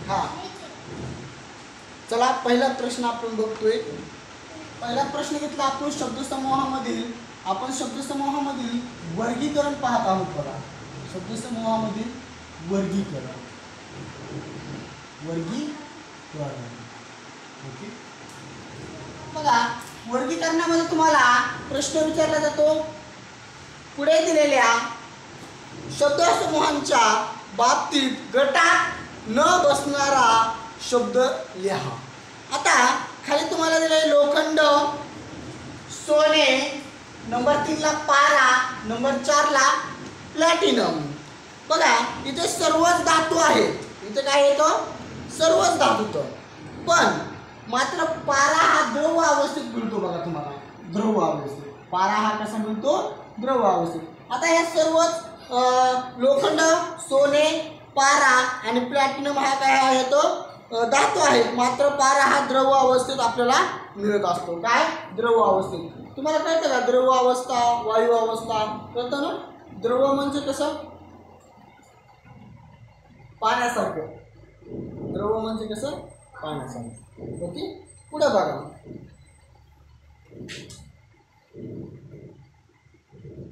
हा चला पहिला प्रश्न आपण बघतोय. पहिला प्रश्न घेतला आपण शब्दसमूहामधील वर्गीकरण पाहत आहोत. बघा शब्दसमूहामधील वर्गीकरण ओके. बघा वर्गीकरणामध्ये तुम्हाला प्रश्न विचारला जातो पुढे दिलेल्या शब्दसमूहांच्या बाबतीत गटात न बसणारा शब्द लिहा. आता खाली तुम्हाला दिले लोखंड, सोने, नंबर 3 ला पारा, नंबर 4 ला प्लॅटिनम. बघा इथे सर्वच धातू आहेत. इथे काय येतो सर्वच धातू. पण मात्र पारा हा द्रव अवस्थेत मिळतो. बघा तुम्हाला द्रव अवस्थेत पारा हा कसा मिळतो द्रव अवस्थेत. आता या सर्वच लोखंड, सोने, पारा आणि प्लॅटिनम हा काय आहे तो धातू आहेत. मात्र पारा हा द्रव अवस्थेत आपल्याला मिळत असतो. काय द्रव अवस्थेत. तुम्हाला कळतं का द्रव अवस्था वायू अवस्था कळतं ना. द्रव म्हणजे कसं पाण्यासारखं. द्रव म्हणजे कसं पाण्यासारखं. ओके पुढे बघा.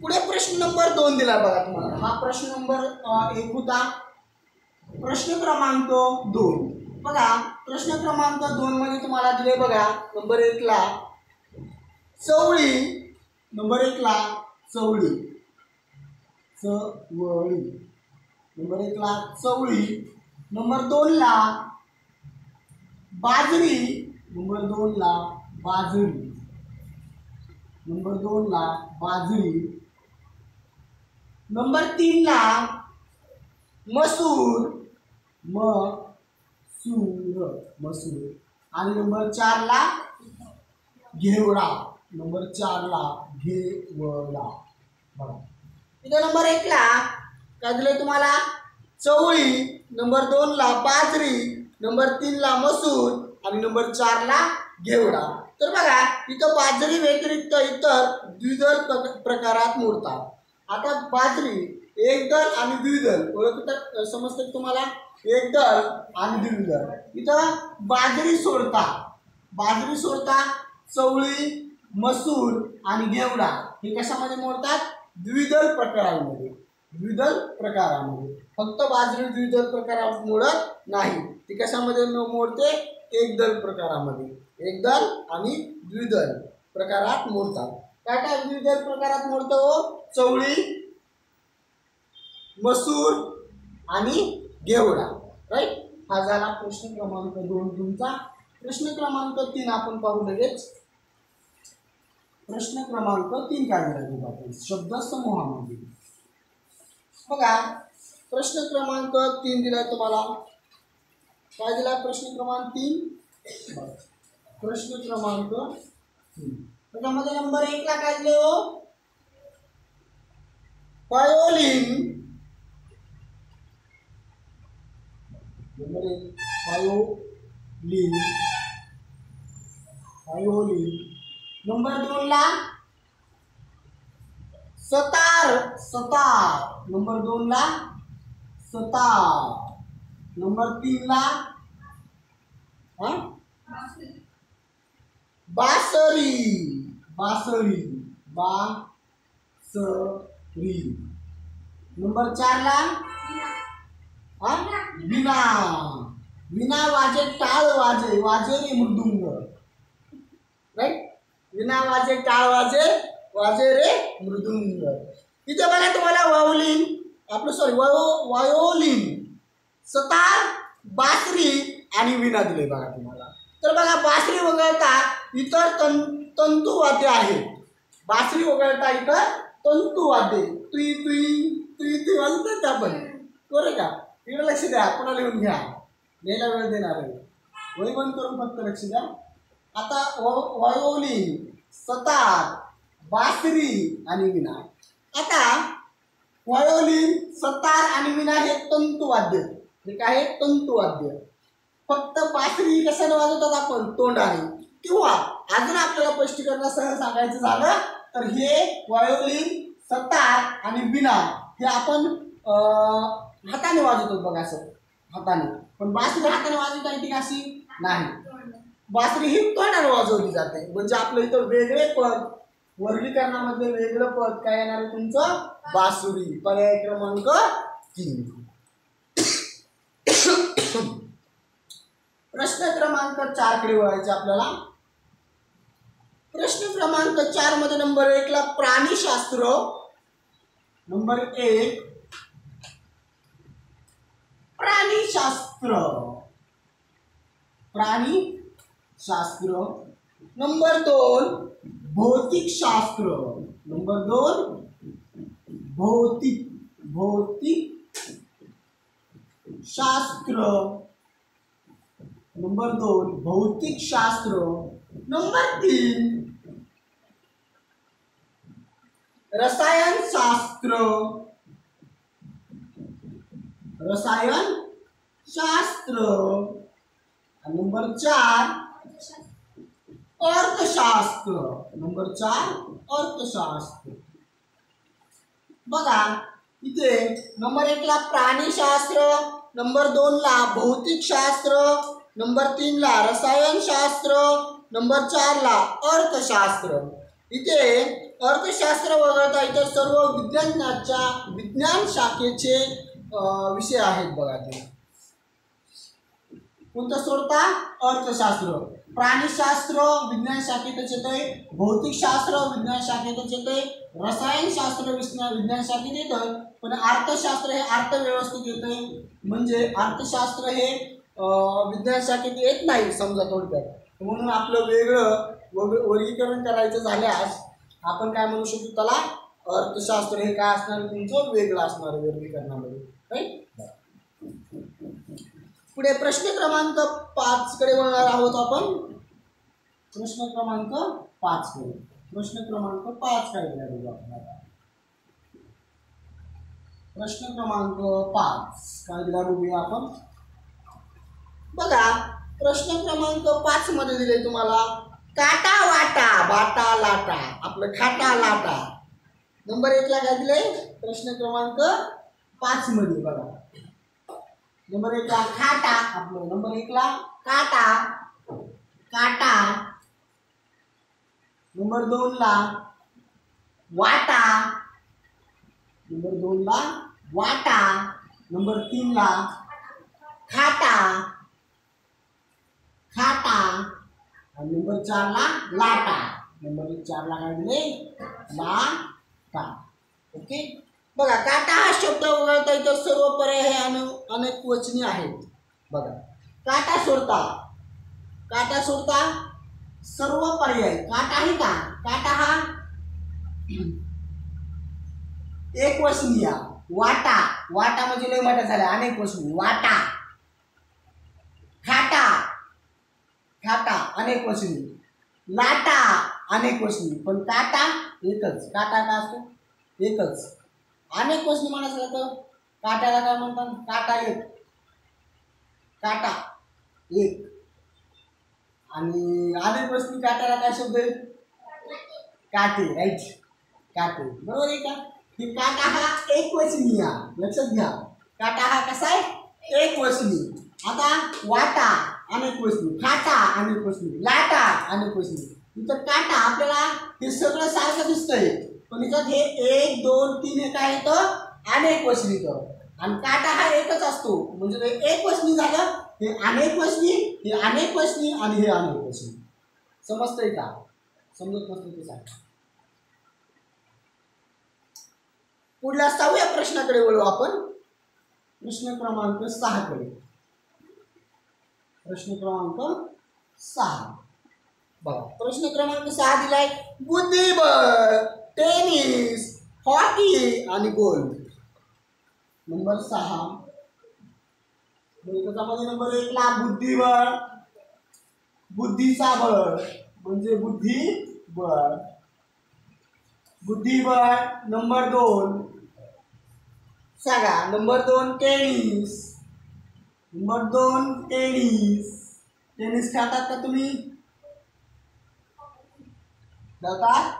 पुढे प्रश्न नंबर 2 दिला बघा तुम्हाला. हा प्रश्न नंबर 1 होता. प्रश्न क्रमांक 2 बघा. प्रश्न क्रमांक 2 मध्ये तुम्हाला दिले बघा नंबर 1 ला चवळी. नंबर 1 ला चवळी. नंबर 1 ला चवळी. नंबर 2 ला बाजरी. नंबर 2 ला बाजरी. नंबर 2 ला बाजरी. नंबर 3 ला मसूर. मसूर. आणि नंबर 4 ला घेवडा. नंबर 4 ला घेवडा. बघा इथे नंबर 1 ला काय दिले तुम्हाला चवळी. नंबर 2 ला बाजरी. नंबर 3 ला मसूर आणि नंबर 4 ला घेवडा. तर बघा इथं बाजरी व्यतिरिक्त इतर द्विदल प्रकारात मोडतात. आता बाजरी एकदल आणि द्विदल ओळखतात समजतं तुम्हाला. एकदल आणि द्विदल. इथं बाजरी सोडता चवळी, मसूर आणि घेवडा हे कशामध्ये मोडतात द्विदल प्रकारांमध्ये. फक्त बाजरी द्विदल प्रकारात मोडत नाही. ती कशामध्ये मोडते एकदल प्रकारामध्ये. एकदल आणि द्विदल प्रकारात मोडतात. काय द्विदल प्रकारात मोडतो चवळी, मसूर आणि घेवडा. राईट. हा झाला प्रश्न क्रमांक 2 तुमचा. प्रश्न क्रमांक 3 आपण पाहू लगेच. प्रश्न क्रमांक 3 काय दिला आपण शब्दसमूहामध्ये. बघा प्रश्न क्रमांक 3 दिला तुम्हाला. काय दिला प्रश्न क्रमांक 3. प्रश्न क्रमांक 3 त्याच्यामध्ये नंबर 1 ला काय दिले हो वायोलिन. Number 1 violin. नंबर 2 ला सतार. नंबर 2 ला सतार. नंबर 3 ला बासरी. नंबर 4 ला विना वाजे टाळ वाजे रे मृदुंग. राईट. विना वाजे टाळ वाजे रे मृदुंग. इथे बघा तुम्हाला वायोलिन, सतार, बासरी आणि विना दिले बघा तुम्हाला. तर बघा बासरी वगळता इतर तंतुवाद्य आहेत. बासरी वगळता इतर तंतुवाद्य तुई वाजतात आपण बरं का. इकडे लक्ष द्या. पुन्हा लिहून घ्या. लिहायला वेळ देणार आहे. वही बंद करून फक्त लक्ष द्या. आता वायोलिन, सतार, बासरी आणि विना. आता वायोलिन, सतार आणि विना हे तंतुवाद्य. हे काय तंतुवाद्य. फक्त बासरी कशाने वाजवतात आपण तोंडाने. किंवा अजून आपल्याला स्पष्टीकरणासह सांगायचं झालं तर हे वायोलिन, सतार आणि विना हे आपण हाताने वाजवतो. बघा असं हाताने, पण बासरी हाताने वाजवता येते का अशी? नाही. बासरी ही तोंडाने वाजवली जाते. म्हणजे आपलं इथं वेगळे पद, वर्गीकरणामध्ये वेगळं पद काय येणार आहे तुमचं? बासुरी. पर्याय क्रमांक 3. प्रश्न क्रमांक 4 कडे वळायचे आपल्याला. प्रश्न क्रमांक 4 मध्ये नंबर 1 ला प्राणीशास्त्र. नंबर 1 प्राणीशास्त्र. प्राणीशास्त्र. नंबर 2 भौतिकशास्त्र. नंबर 2 भौतिक शास्त्र. नंबर 2 भौतिकशास्त्र. नंबर 3 रसायनशास्त्र. रसायनशास्त्र. नंबर 4 अर्थशास्त्र. नंबर 4 अर्थशास्त्र. बघा इथे नंबर 1 ला प्राणीशास्त्र, नंबर 2 ला भौतिकशास्त्र, नंबर 3 ला रसायनशास्त्र, नंबर 4 ला अर्थशास्त्र. इथे अर्थशास्त्र वगळता इथे सर्व विज्ञान शाखेचे विषय आहेत. बघा ते कोणतं सोडता? अर्थशास्त्र. प्राणीशास्त्र विज्ञान शाखेतच येतंय, भौतिकशास्त्र विज्ञान शाखेतच येतंय, रसायनशास्त्र विज्ञान शाखेत येतं, पण अर्थशास्त्र हे अर्थव्यवस्थेत येतंय. म्हणजे अर्थशास्त्र हे विज्ञान शाखेत येत नाही समजा थोडक्यात. म्हणून आपलं वेगळं वर्गीकरण करायचं झाल्यास आपण काय म्हणू शकतो? त्याला अर्थशास्त्र हे काय असणार? तुमचं वेगळं असणार वर्गीकरणामध्ये. राईट. पुढे प्रश्न क्रमांक 5 कडे वळणार आहोत आपण. प्रश्न क्रमांक 5 कडे. प्रश्न क्रमांक 5 काय दिला आपल्याला? प्रश्न क्रमांक 5 काय दिला बघूया आपण. बघा प्रश्न क्रमांक 5 मध्ये दिले तुम्हाला काटा वाटा बाटा लाटा. आपलं खाटा लाटा. नंबर 1 ला काय दिले? प्रश्न क्रमांक 5 मध्ये बघा नंबर 1 ला खाटा. आपलं नंबर 1 ला काटा काटा. नंबर 2 ला वाटा. नंबर 2 ला वाटा. नंबर 3 ला खाटा खाटा. आणि नंबर 4 ला लाटा. नंबर 4 ला काय दिले? लाटा. ओके. बघा काटा हा शब्द वगळता इतर सर्व पर्याय हे अनेक वचनी आहेत. बघा काटा सोडता सर्व पर्याय. काटा आहे का? काटा हा एक वचनी. वाटा वाटा म्हणजे लय मोठा झाला अनेक वचनी. वाटा. खाटा खाटा अनेक वचनी. लाटा अनेक वचनी. पण काटा एकच. काटा काय असतो? एकच. अनेक वचनी म्हणायचं तर काट्याला काय म्हणतात? काटा एक. काटा एक. आणि अनेक वचनी काट्याला काय शब्द आहे? काटे. राईट. काटे. बरोबर आहे का? हे काटा हा एक वचनी आहे. लक्षात घ्या. काटा हा कसा आहे? एक वचनी. आता वाटा अनेक वचनी, खाटा अनेक वचनी, लाटा अनेक वचनी. इथं काटा आपल्याला हे सगळं सारखं दिसतंय, पण इथं हे 1 2 3 हे काय येतं? अनेक वचनी येतं. आणि काटा हा एकच असतो. म्हणजे एक वचनी झालं, हे अनेक वचनी, हे अनेक वचनी आणि हे अनेक वचनी. समजतंय का? समजत नसतं ते सांग. पुढल्या 6व्या प्रश्नाकडे वळू आपण. प्रश्न क्रमांक 6 कडे. प्रश्न क्रमांक 6. बघा प्रश्न क्रमांक 6 दिलाय बुद्धिबळ, टेनिस, हॉकी आणि गोल्फ. नंबर 6 त्याच्यामध्ये नंबर 1 ला बुद्धिबळ. बुद्धीचा बळ म्हणजे बुद्धिबळ. बुद्धिबळ. नंबर 2 सांगा. Number 2 tennis. Number 2 tennis. Tennis खेळतात का तुम्ही? खेळतात.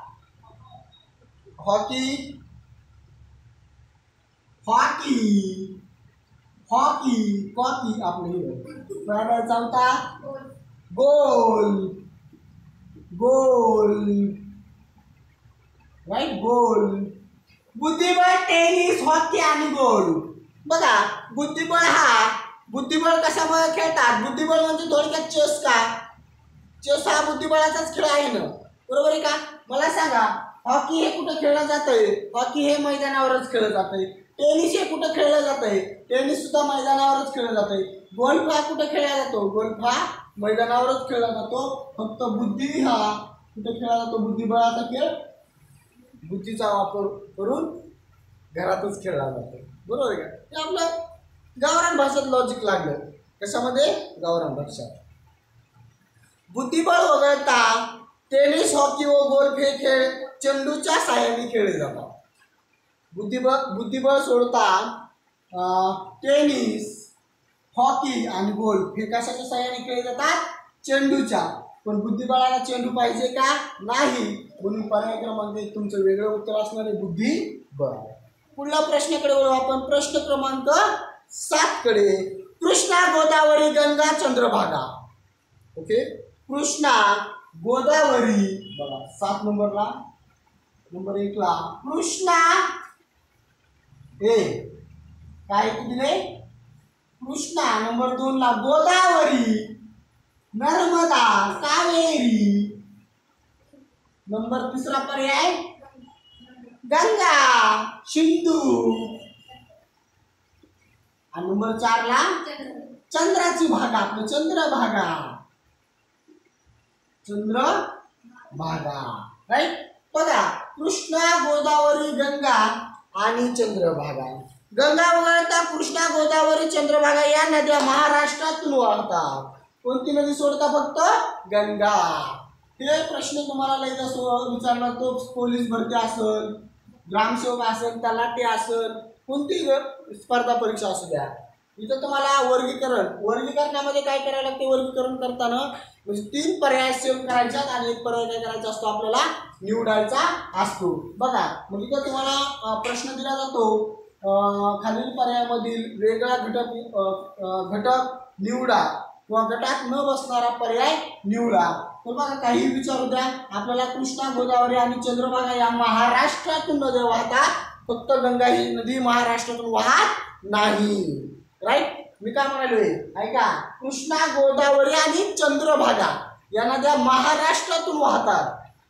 हॉकी. हॉकी. हॉकी कॉकी आपले चौथा गोल गोल राईट गोल बुद्धिबळ टेनिस हॉकी आणि गोल बघा बुद्धिबळ कशामुळे खेळतात बुद्धिबळ म्हणजे थोडक्यात चेस का चेस हा बुद्धिबळाचाच खेळ आहे ना बरोबर आहे का मला सांगा हॉकी हे कुठं खेळलं जातंय हॉकी हे मैदानावरच खेळलं जातंय टेनिस हे कुठं खेळलं जातंय टेनिस सुद्धा मैदानावरच खेळलं जातंय गोल्फ हा कुठं खेळला जातो गोल्फ हा मैदानावरच खेळला जातो फक्त बुद्धी हा कुठं खेळला जातो बुद्धिबळाचा खेळ बुद्धीचा वापर करून घरातच खेळला जातो बरोबर आहे का ते आपलं गावरान भाषेत लॉजिक लागलं कशामध्ये गावरान भाषेत बुद्धिबळ वगळता टेनिस हॉकी व गोल्फ हे खेळ चेंडूच्या साहाय्याने खेळले जातात बुद्धिबळ सोडता टेनिस हॉकी आणि गोल्फ हे कशाच्या साहाय्याने खेळले जातात चेंडूच्या पण बुद्धिबळाला चेंडू पाहिजे का नाही म्हणून पर्याय क्रमांक एक तुमचं वेगळं उत्तर असणार आहे बुद्धिबळ पुढला प्रश्नाकडे वळू आपण प्रश्न क्रमांक 7 कडे कृष्णा गोदावरी गंगा चंद्रभागा ओके कृष्णा गोदावरी बघा 7 नंबरला नंबर 1 ला कृष्णा हे काय दिले कृष्णा नंबर 2 ला गोदावरी नर्मदा कावेरी नंबर 3 पर्याय गंगा सिंधू आणि नंबर 4 ला चंद्राची भागा आपलं चंद्रभागा राईट बघा कृष्णा गोदावरी गंगा आणि चंद्रभागा गंगा वगळता कृष्णा गोदावरी चंद्रभागा या नद्या महाराष्ट्रातून वाहतात कोणती नदी सोडता फक्त गंगा हे प्रश्न तुम्हाला लय विचारला तो पोलीस भरती असेल ग्रामसेवक असेल तलाठी असेल कोणती स्पर्धा परीक्षा असू द्या इथं तुम्हाला वर्गीकरणामध्ये काय करायला लागते वर्गीकरण करताना म्हणजे 3 पर्याय सेव्ह करायच्यात आणि एक पर्याय काय करायचा असतो आपल्याला निवडायचा असतो बघा मग इथं तुम्हाला प्रश्न दिला जातो खालील पर्यायामधील वेगळा घटक निवडा किंवा गटात न बसणारा पर्याय निवडा तर बघा काही विचारू द्या आपल्याला कृष्णा गोदावरी आणि चंद्रभागा या महाराष्ट्रातून नद्या वाहतात फक्त गंगा ही नदी महाराष्ट्रातून वाहत नाही राईट मी काय म्हणालोय ऐका कृष्णा गोदावरी आणि चंद्रभागा या नद्या महाराष्ट्रातून वाहतात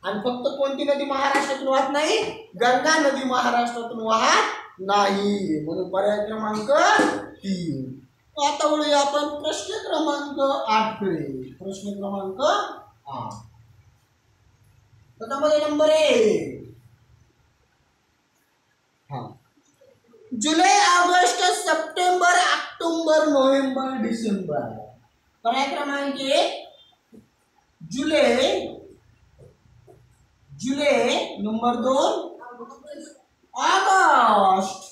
आणि फक्त कोणती नदी महाराष्ट्रातून वाहत नाही गंगा नदी महाराष्ट्रातून वाहत नाही म्हणून पर्याय क्रमांक 3 आता वळूया आपण प्रश्न क्रमांक 8 कडे प्रश्न क्रमांक 8 त्यामध्ये नंबर 1 जुलै ऑगस्ट सप्टेंबर ऑक्टोबर नोव्हेंबर डिसेंबर पर्याय क्रमांक 1 जुलै नंबर 2 ऑगस्ट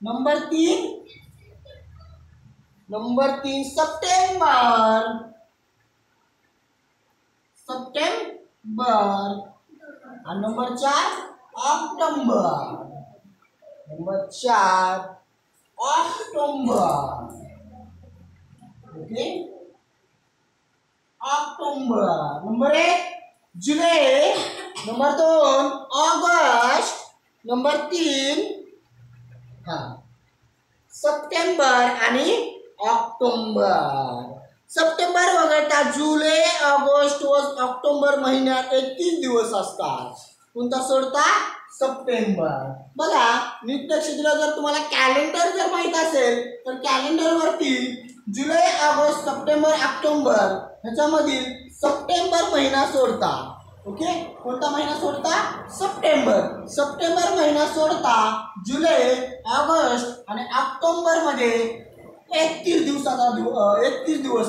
नंबर 3 सप्टेंबर आणि नंबर 4 ऑक्टोबर ओके ऑक्टोबर नंबर 1 जुलै नंबर 2 ऑगस्ट नंबर 3 सप्टेंबर आणि ऑक्टोबर सप्टेंबर वगळता जुलै ऑगस्ट व ऑक्टोबर महिन्यात 31 दिवस असतात कोणता सोडता सप्टेंबर बघा नीट लक्ष दिलं जर तुम्हाला कॅलेंडर जर माहित असेल तर कॅलेंडर वरती जुलै ऑगस्ट सप्टेंबर ऑक्टोबर ह्याच्यामधील सप्टेंबर महिना सोडता ओके कोणता महिना सोडता सप्टेंबर महिना सोडता जुलै ऑगस्ट आणि ऑक्टोबर मध्ये 31 दिवस असतात किती दिवस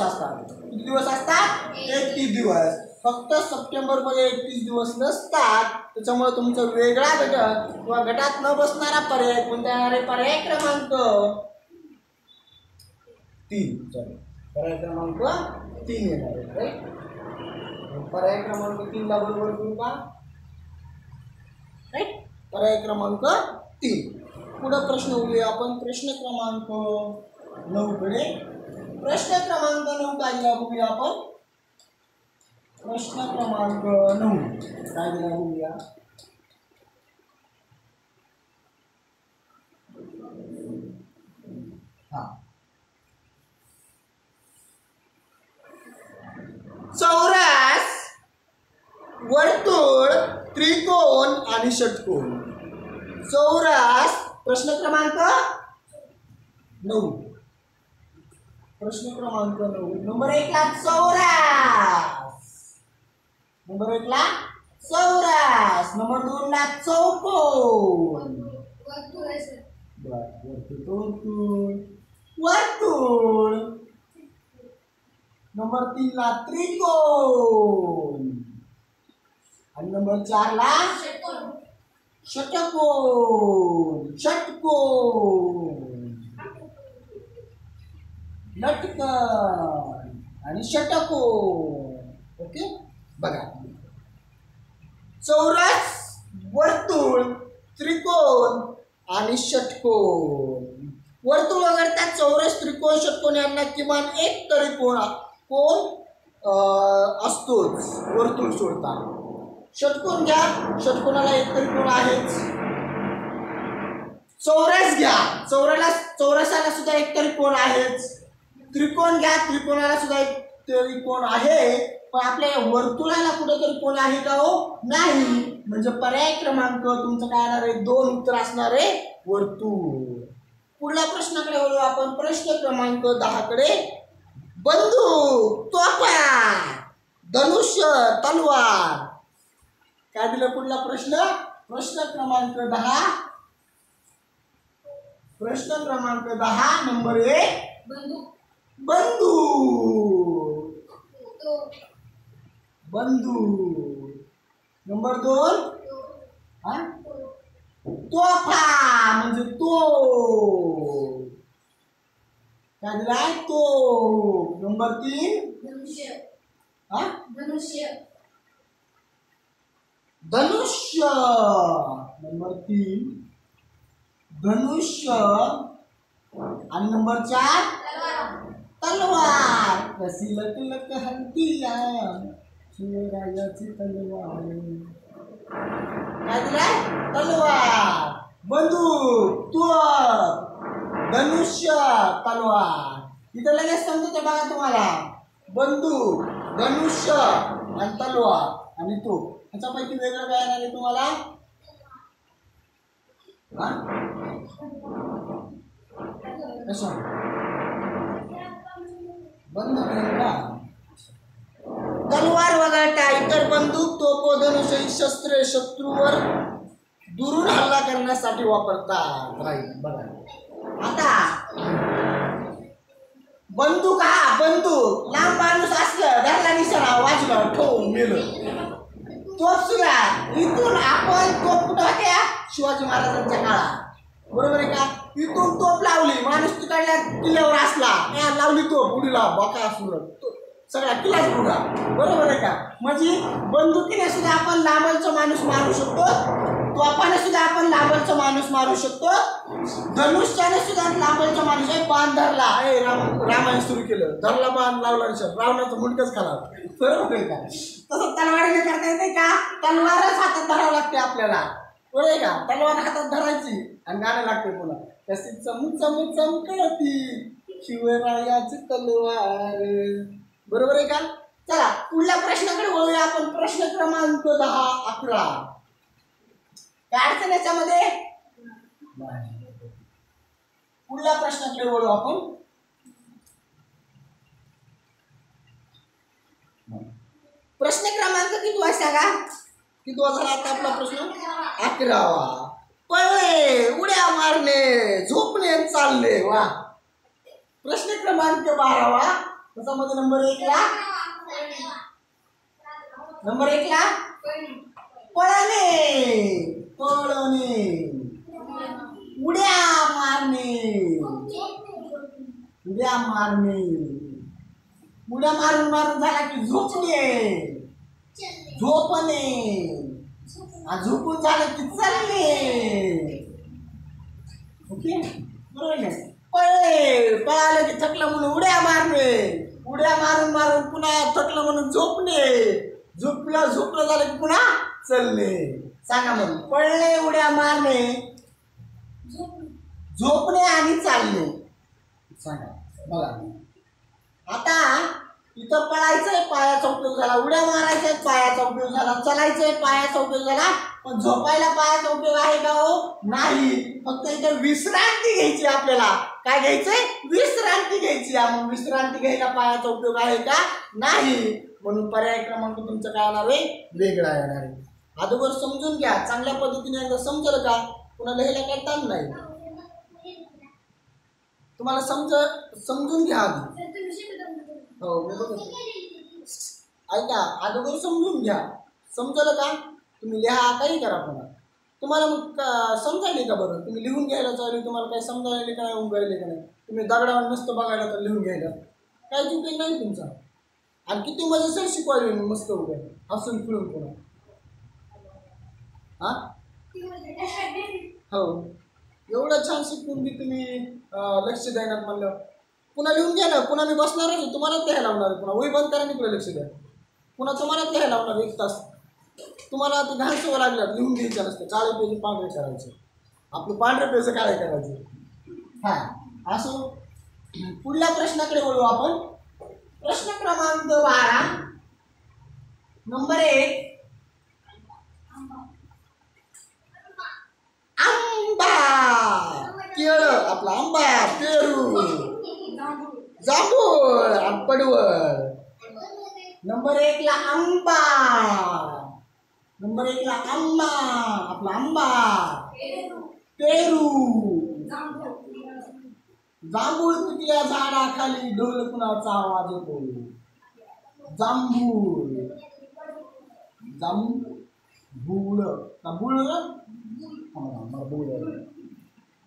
असतात 31 दिवस फक्त सप्टेंबर मध्ये 31 दिवस नसतात त्याच्यामुळे तुमचा वेगळा घटक किंवा गटात न बसणारा पर्याय कोणता येणार आहे पर्याय क्रमांक 3 पर्याय क्रमांक 3 येणार आहे राईट पर्याय क्रमांक 3 ला बरोबर करू का राईट पर्याय क्रमांक 3. पुढे प्रश्न बघूया आपण. प्रश्न क्रमांक 9 कडे. प्रश्न क्रमांक 9 काय दिला बघूया आपण. प्रश्न क्रमांक 9 काय दिला बघूया. चौरस, वर्तुळ, त्रिकोण आणि षटकोन. चौरस प्रश्न क्रमांक 9. प्रश्न क्रमांक 9. नंबर 1 ला चौरस. नंबर 1 ला चौरस. नंबर 2 ला चौकोन. वर्तुळ. नंबर 3 ला त्रिकोण. आणि नंबर 4 ला षटकोन. षटकोन, लटकन आणि षटकोन. ओके बघा. चौरस, वर्तुळ, त्रिकोण आणि षटकोन. वर्तुळ वगळता चौरस, त्रिकोण, षटकोन यांना किमान एक तरी कोण असतोच वर्तुळ सोडता. षटकोन घ्या, षटकोनाला एक तरी कोण आहेच. चौरस घ्या, चौरसाला सुद्धा एक तरी कोण आहेच. त्रिकोण घ्या, त्रिकोणाला सुद्धा एक तरी कोण आहे. पण आपल्या वर्तुळाला कुठेतरी कोण आहे का हो? नाही. म्हणजे पर्याय क्रमांक तुमचं काय येणार आहे? 2 उत्तर असणार आहे वर्तुळ. पुढल्या प्रश्नाकडे वळू आपण. प्रश्न क्रमांक 10 कडे. बंदूक, तोफा, धनुष्य, तलवार. काय दिलं पुढला प्रश्न? प्रश्न क्रमांक 10. प्रश्न क्रमांक 10 नंबर 1 बंदूक. बंदूक. नंबर 2 तोफा म्हणजे तो. काय दिलाय? तो. नंबर 3 धनुष्य. नंबर 3 धनुष्य. आणि नंबर 4 तलवार. कशी लक हलतीया शिवरायाची तलवार. काय दिलाय? तलवार, बंदूक, तोफ, धनुष्य, तलवार. इथं लगेच समजते बघा तुम्हाला. बंदूक, धनुष्य आणि तलवार आणि तो. ह्याच्यापैकी वेगळं काय येणार आहे तुम्हाला? बंदूक का? तलवार वगळता इतर बंदूक, तोफ, धनुष्य ही शस्त्रे शत्रूवर दुरून हल्ला करण्यासाठी वापरतात. राईट बघा. आता बंदूक, हा बंदूक लांब माणूस असलं, धरला निशाणा, वाजला, ठोक मेलं. तोफ सुद्धा इथून आपण तोफ कुठं होत्या? शिवाजी महाराजांच्या काळात. बरोबर आहे का? इथून तोफ लावली, माणूस तिकडल्या किल्ल्यावर असला, लावली तोफ, उडीला बाका सगळा किल्लाच बुडा. बरोबर आहे का? म्हणजे बंदुकीने सुद्धा आपण लांबचा माणूस मारू शकतो. तोफाने सुद्धा आपण लांबचा माणूस मारू शकतो. धनुष्याने सुद्धा लांबचा माणूस आहे. बाण धरला, रामायण सुरू केलं, धरला बाण लावला, रावणाचं मुंडकच खाला. बरोबर आहे का? तसं तलवारीने करता येते का? तलवारच हातात धरावं लागते आपल्याला. बरोबर आहे का? तलवार हातात धरायची आणि गाणं लागते पुन्हा. कशी चमचम चमकती शिवरायाची तलवार. बरोबर आहे का? चला पुढल्या प्रश्नाकडे वळूया आपण. प्रश्न क्रमांक 10, 11. काय अडचण याच्यामध्ये? पुढल्या प्रश्नाकडे वळू आपण. प्रश्न क्रमांक किती वाजता का? किती वाजता आता आपला प्रश्न? 11वा. पळणे, उड्या मारणे, झोपणे, चालणे. वा. प्रश्न क्रमांक 12वा. त्याच्यामध्ये नंबर 1 ला पळणे, पळणे, उड्या मारणे, उड्या मारणे, उड्या मारून झाला की झोपणे, झोपणे, झोपून झालं की चालले. ओके बरोबर आहे. पळले पळाले की थकलं म्हणून उड्या मारणे, उड्या मारून मारून पुन्हा थकलं म्हणून झोपणे, झोपलं झालं की पुन्हा चलणे. सांगा मग पळणे, उड्या मारणे, झोपणे आणि चालणे. सांगा बघा. आता इथं पळायचंय पायाचा उपयोग झाला, उड्या मारायचंय पायाचा उपयोग झाला, चालायचंय पायाचा उपयोग झाला, पण झोपायला पायाचा उपयोग आहे का हो? नाही. फक्त इथं विश्रांती घ्यायची आपल्याला. काय घ्यायचंय? विश्रांती घ्यायची. मग विश्रांती घ्यायला पायाचा उपयोग आहे का? नाही. म्हणून पर्याय क्रमांक तुमचं काय येणार आहे? वेगळा येणार आहे. अगोदर समजून घ्या, चांगल्या पद्धतीने एकदा समजलं का पुन्हा लिहायला काय ताण नाही. तुम्हाला समजून घ्या आधी. हो ऐका, अगोदर समजून घ्या. समजलं का तुम्ही लिहा, काही करा. पुन्हा तुम्हाला मग समजायले का बरं? तुम्ही लिहून घ्यायला चालू, तुम्हाला काही समजायले का नाही, उमगायले का नाही? तुम्ही दगडावर नसतं बघायला तर लिहून घ्यायला काही चुकी नाही तुमचा. आणि किती मजा सर शिकवायला मस्त उद्या हसून फिरून पुन्हा. हा हो एवढं छान शिकून बी तुम्ही लक्ष द्यायला म्हणलं. पुन्हा लिहून घ्या ना. पुन्हा मी बसणारच आहे, तुम्हालाच लिहायला लावणार आहे. पुन्हा वही बंद करा, पुढे लक्ष द्या. पुन्हा तुम्हालाच लिहायला लावणार 1 तास. तुम्हाला ते घाण सवय लागल्यात, लिहून घ्यायचं नसतं. काळे पेज पांढरे करायचे, आपलं पांढरे पेज काळे करायचे. हा असो. पुढल्या प्रश्नाकडे वळू आपण. प्रश्न क्रमांक 12 नंबर 1. आंबा, केळ, आपला आंबा, पेरू, जांभूळ आणि पडवळ. नंबर 1 ला आंबा, नंबर 1 ला आंबा, आपला आंबा, पेरू, जांभूळ पिकल्या झाडाखाली ढोल कुणाचा आवाज येतो. जांभूळ, जांभूळ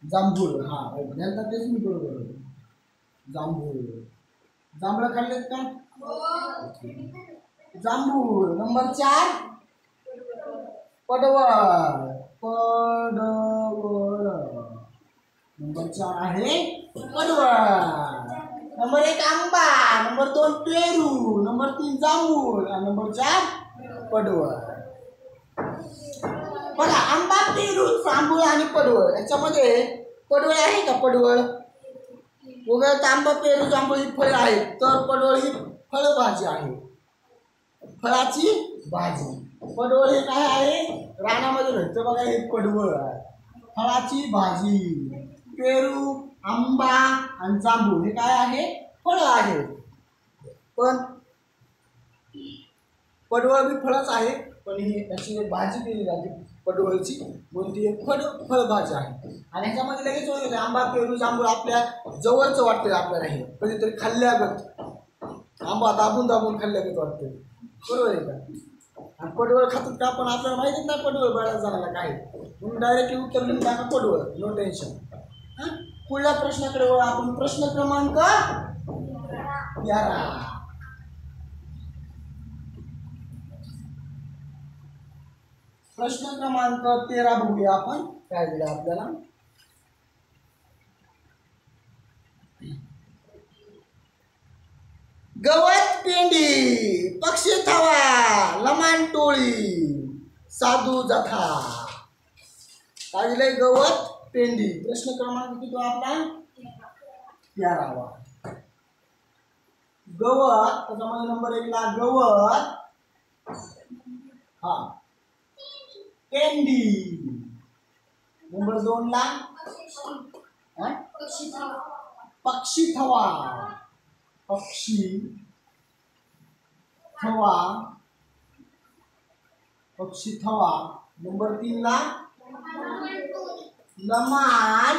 जांभूळ. हा त्यांचा तेच मी बरोबर. जांभूळ, जांभळं खाल्लेत का? जांभूळ. नंबर 4 पडवळ, पडवळ. नंबर 4 आहे पडवळ. नंबर 1 आंबा, नंबर 2 पेरू, नंबर 3 जांभूळ आणि नंबर 4 पडवळ. बघा आंबा, पेरू, जांभूळ आणि पडवळ याच्यामध्ये पडवळ आहे का? पडवळ उगत आंबा, पेरू, जांभूळ ही फळे आहेत, तर पडवळ ही फळभाजी आहे, फळाची भाजी. पडवळ हे काय आहे? रानामध्ये भेटतं बघा, हे पडवळ आहे, फळाची भाजी. पेरू, आंबा आणि जांभूळ हे काय आहे? फळ आहे. पण पडवळ बी फळच आहे, पण ही याची भाजी केली जाते पडवळची, म्हणून ती एक फळभाजी आहे. आणि ह्याच्यामध्ये लगेच ओळख, आंबा, पेरू, जांभूळ आपल्या जवळचं वाटतं आपल्याला. हे कधीतरी खाल्ल्यागत, आंबा दाबून दाबून खाल्ल्यागत वाटतं, बरोबर आहे का? आणि पडवळ खातात का पण आपल्याला माहितीच नाही पडवळ बऱ्याच जणाला काय, म्हणून डायरेक्टली उत्तर लिहून टाका पडवळ, नो टेन्शन. पुढल्या प्रश्नाकडे वळू आपण. प्रश्न क्रमांक 11. प्रश्न क्रमांक 13 बघूया आपण काय दिलं आपल्याला. गवत पेंडी, पक्षी थवा, लमान टोळी, साधू जथा. काय दिलंय? गवत पेंडी. प्रश्न क्रमांक किती आपला? 13वा. गवत, त्याच्यामध्ये नंबर 1 ला गवत, हा पेंडी. नंबर 2 ला पक्षी थवा, पक्षी थवा, पक्षी थवा. नंबर 3 ला लमान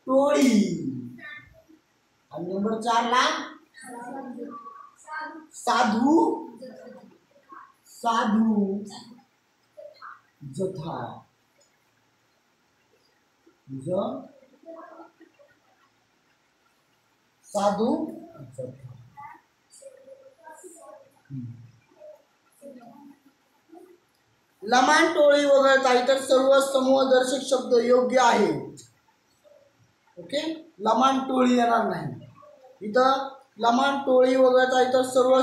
टोळी आणि नंबर 4 ला साधू, साधू जथा, साधू जथा. लमाण टोळी वगळता इतर सर्व समूहदर्शक शब्द योग्य आहेत. ओके, लमाण टोळी येणार नाही इथं. लमाण टोळी वगळता इतर सर्व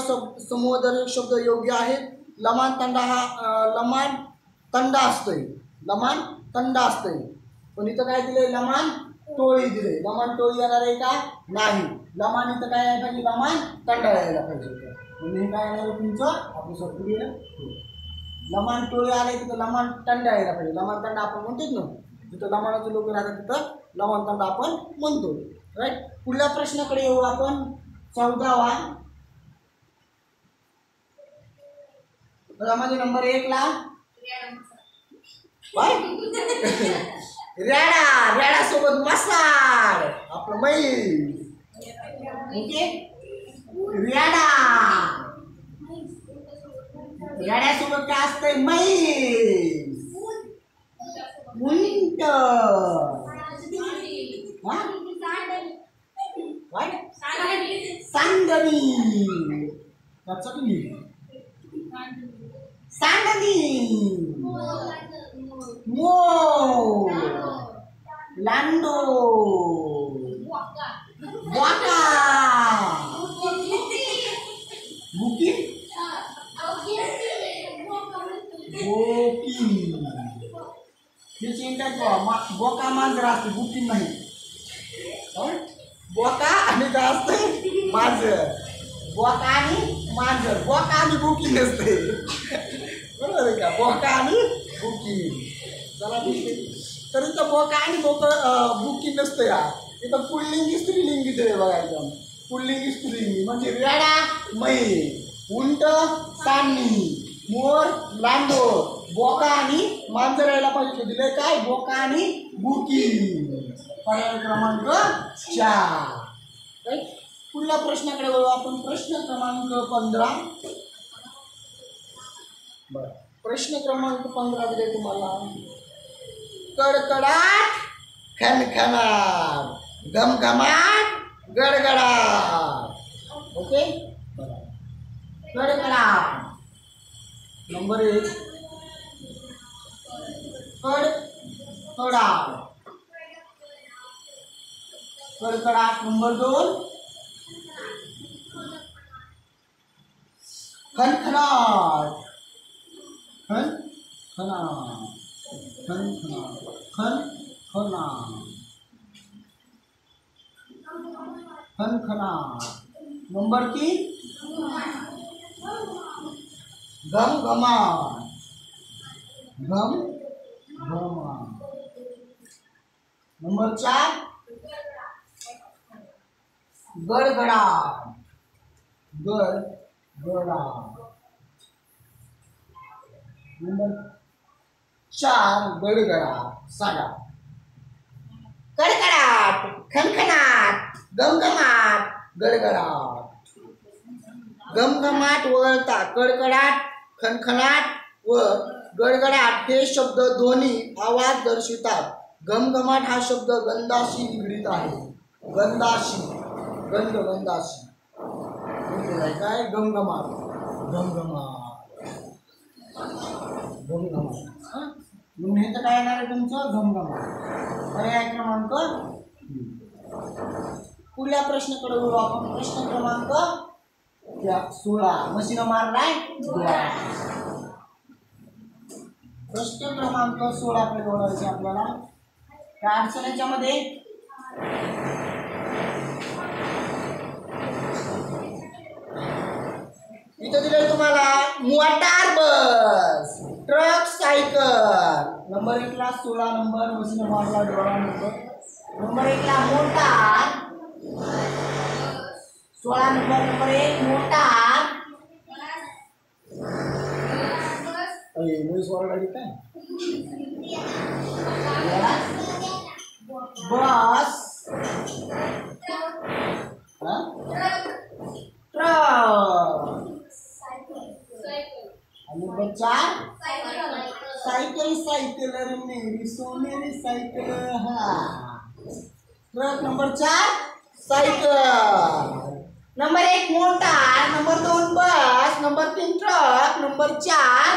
समूहदर्शक शब्द योग्य आहेत. लमाण तंडा हा लमाण तंडा असतोय, लमाण तंडा असतोय. पण इथं काय दिलंय? लमाण टोळी दिले. लमाण टोळी येणार आहे का? नाही. लमाण इथं काय यायला पाहिजे? लमाण तंडा यायला पाहिजे. म्हणजे हे काय येणार तुमचं आपलं सोपं गेलं. लमाण टोळी आले तिथं लमाण तंडा यायला पाहिजे. लमाण तंडा आपण म्हणतोच ना, जिथं लमाणाचे लोक राहतात तिथं लमाण तंडा आपण म्हणतो. राईट. पुढल्या प्रश्नाकडे येऊ आपण. 14वा. त्यामध्ये नंबर 1 ला रॅडा. रॅडा सोबत मसाड आपलं म्हैस. ओके, रॅडा. रॅड्यासोबत काय असतंय? म्हैस. उंट. सांडणी. सांडणी. मोर. लांडो. वाका. बुकी. बोकी. हे चिंता बोका मांजरा असते, बुकी नाही. बोका आणि काय असते? मांजर. बोका आणि मांजर. बोका आणि बुकी नसते. बरोबर आहे का? बोका आणि बुकी. चला तर इथं बोका आणि बुकी नसतं. या इथं पुल्लिंगी स्त्रीलिंगी दिले बघायचं. पुल्लिंगी स्त्रीलिंगी म्हणजे रॅडा म्हैस, उंट सांडणी, मोर लांडो, बोका आणि मांजर यायला पाहिजे. दिले काय? बोका आणि बुकी. पर्याय क्रमांक 4. पुढल्या प्रश्नाकडे वळू आपण. प्रश्न क्रमांक 15. बरं, प्रश्न क्रमांक 15 दिले तुम्हाला. कडकडाट खनखनाट, घमघमाट गडगडाट. ओके, कडकडाट नंबर 1. कडकडाट. कडकडाट नंबर 2. खनखनाट. खनखनाट. खनखनाट. खनखनाट. खनखनाट नंबर 3. घमघमाट. घमघमाट नंबर 4. गडगडाट. गडगडाट नंबर 4. गडगडाट. साधा. कडकडाट, खनखनाट, घमघमाट, गडगडाट. घमघमाट वगळता कडकडाट, खनखनाट व गडगडाट हे शब्द ध्वनी आवाज दर्शवितात. घमघमाट हा शब्द गंधाशी निगडीत आहे. गंधाशी. गंधाशी काय? घमघमाट. घमघमाट. म्हणून हे तर काय येणार आहे तुमचं? घमघमाट. पर्याय क्रमांक. पुढल्या प्रश्नाकडे वळू आपण. प्रश्न क्रमांक 16. मशीन मारलाय. प्रश्न क्रमांक 16 कडे वळायचे आपल्याला. काय अडचण याच्यामध्ये? इथं दिलं तुम्हाला मोटार बस, ट्रक, सायकल. नंबर 1 ला 16 नंबर मशीन मारला डोळा नंबर 1 ला motor. 16 number 1 motor. Bus. Number 4 cycle. Cycle अरे मेरी सोनेरी साइकिल. हाँ, truck. Number 4 cycle. Number 1 motor. Number 2 bus. Number 3 truck. Number 4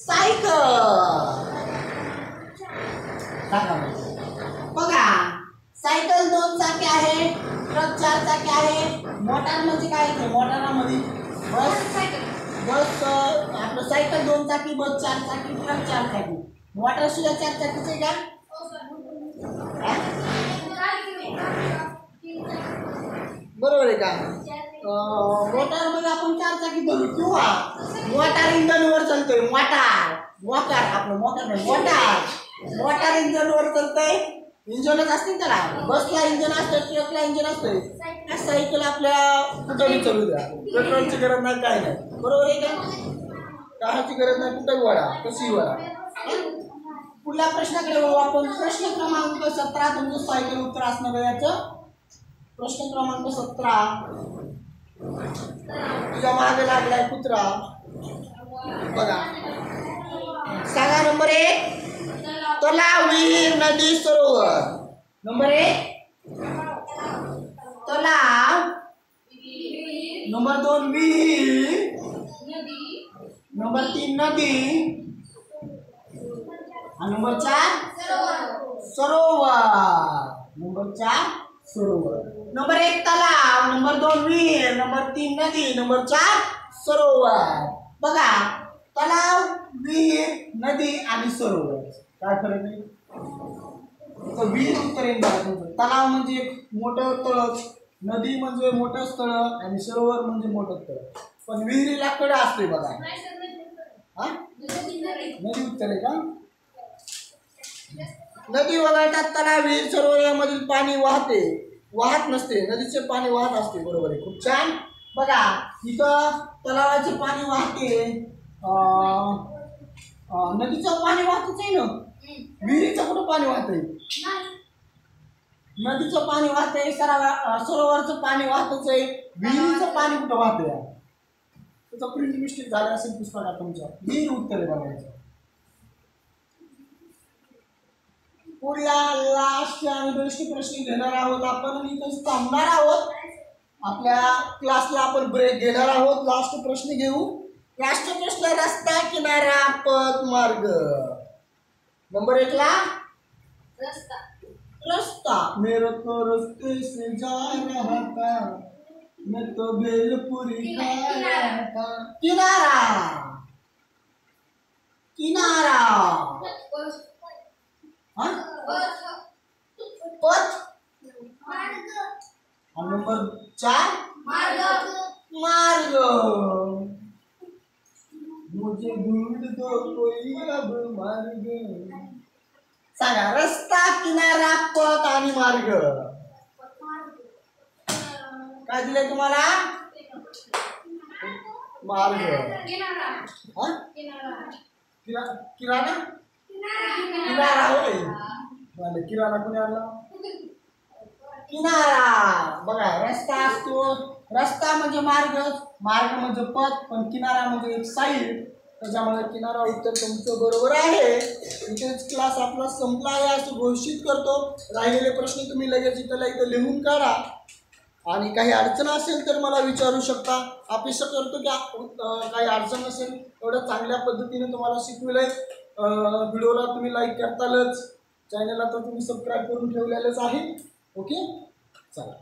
cycle. बघा, सायकल 2 चाकी आहे, ट्रक 4 चाकी आहे. मोटार म्हणजे काय आहे? मोटारामध्ये बस आपलं सायकल 2 चाकी, बस 4 चाकी, ट्रक 4 चाकी. मोटार सुद्धा 4 चाकीचे का? बरोबर आहे का? मोटार मध्ये आपण 4 चाकी धरू किंवा मोटार इंधनवर चालतोय. मोटार आपलं मोटार इंधनवर चालतंय. इंजनच असते त्याला. बसला इंजन असतं, ट्रकला इंजन असतंय. सायकल आपल्या कुठेही चालू द्या, पेट्रोलची गरज नाही, काय नाही. बरोबर आहे का? काहाची गरज नाही, कुठेही वळा, कशी वळा. पुढल्या प्रश्नाकडे वळू आपण. प्रश्न क्रमांक 17 तुमचं सायकल उत्तर असणार आहे याचं. प्रश्न क्रमांक 17. तुझ्या मागे लागलाय कुत्रा. बघा, सांगा नंबर 1 तलाव, विहीर, नदी, सरोवर. नंबर 1 तलाव. नंबर 2 विहीर. नंबर 3 नदी. आणि नंबर 4 सरोवर. नंबर 4 सरोवर. नंबर 1 तलाव, नंबर 2 विहीर, नंबर 3 नदी, नंबर 4 सरोवर. बघा, तलाव, विहीर, नदी आणि सरोवर काय फरक आहे? विहीर उत्तर येईल बघा तुमचं. तलाव म्हणजे एक मोठं तळ, नदी म्हणजे मोठं स्थळ आणि सरोवर म्हणजे मोठं तळ. पण विहिरीला कडा असते बघा. हा, नदी उत्तर आहे का? नदी वगळतात तलाव, विहीर, सरोवर यामधील पाणी वाहत नसते. नदीचे पाणी वाहत असते. बरोबर आहे, खूप छान. बघा, इथं तलावाचे पाणी वाहते, नदीचं पाणी वाहतच आहे ना. विहिरीचं कुठं पाणी वाहतंय? नदीचं पाणी वाहतंय, सरोवरचं पाणी वाहतच आहे. विहिरीचं पाणी कुठं वाहतंय? त्याचा प्रिंट मिस्टेक झाला असेल पुस्तकात तुमच्या. विहीर उत्तर आहे बघायचं. पुढला लास्ट आणि बेस्ट प्रश्न घेणार आहोत आपण. इथं थांबणार आहोत. आपल्या क्लासला आपण ब्रेक घेणार आहोत. लास्ट प्रश्न घेऊ. लास्ट प्रश्न, रस्ता, किनारा, पथ, मार्ग. नंबर 1 ला रस्ता. मेरे तो रस्ते से जा रहा था, मैं तो भेलपुरी खा रहा था. किनारा. पथ. और नंबर 4 मार्ग. मुझे ढूंढ दो कोई अब मार्ग. सांगा, रस्ता, किनारा, पथ आणि मार्ग. काय दिलंय तुम्हाला? मार्ग. किराणा होय. किराणा कोणी आणला? किनारा. बघा, रस्ता असतो. रस्ता म्हणजे मार्ग म्हणजे पथ, पण किनारा म्हणजे एक साईड. त्याच्यामुळे किनारा उत्तर तुमचं बरोबर आहे. इथेच क्लास आपला संपला आहे असं घोषित करतो. राहिलेले प्रश्न तुम्ही लगेच इथं लिहून काढा आणि काही अडचण असेल तर मला विचारू शकता. अपेक्षा करतो की काही अडचण नसेल. एवढं चांगल्या पद्धतीने तुम्हाला शिकविलंय. व्हिडिओला तुम्ही लाईक करतालच, चॅनलला तर तुम्ही सबस्क्राईब करून ठेवलेलंच आहे. ओके, चला.